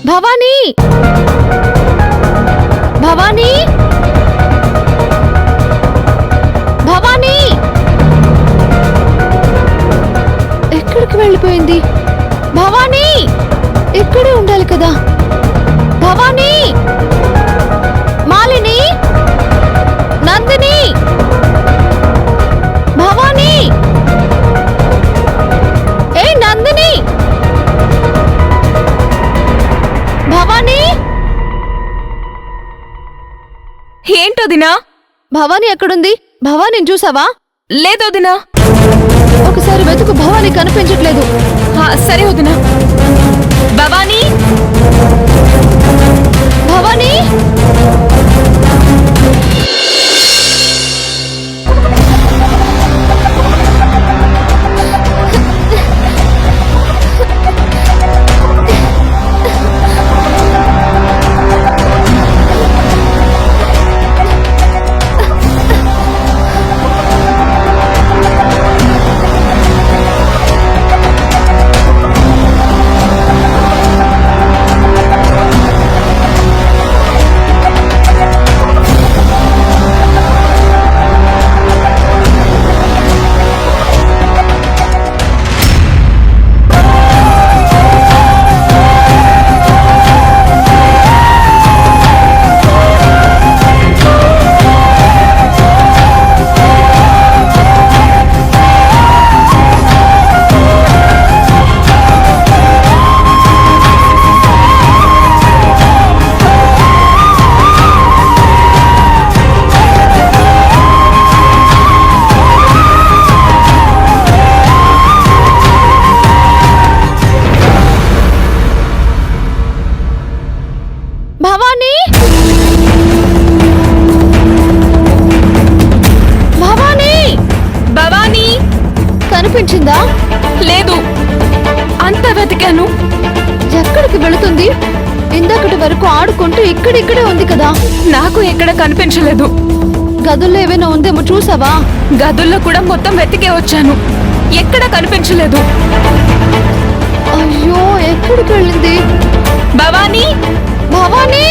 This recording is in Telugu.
భవానీ భవానీ భవానీ ఎక్కడికి వెళ్ళిపోయింది? భవానీ ఇక్కడే ఉండాలి కదా. భవానీ, మాలిని, నందిని, భవానీ, ఏ నందిని, భవానీ. ఏంటో దినా? భవానీ ఎక్కడుంది? భవానీని చూసావా? లేదో దినా. ఒకసారి వెతుకు, భవానీ కనిపించట్లేదు. సరే వదినా. భవానీ, భవానీ, భవానీ, భవానీ, భవానీ. కనిపించిందా? లేదు, అంత వెతికాను. ఎక్కడికి వెళుతుంది? ఇందాకటి వరకు ఆడుకుంటూ ఇక్కడిక్కడే ఉంది కదా. నాకు ఎక్కడ కనిపించలేదు. గదుల్లో ఏమైనా ఉందేమో చూసావా? గదుల్లో కూడా మొత్తం వెతికే వచ్చాను, ఎక్కడ కనిపించలేదు. అయ్యో, ఎక్కడికి వెళ్ళింది? భవానీ, భవానీ.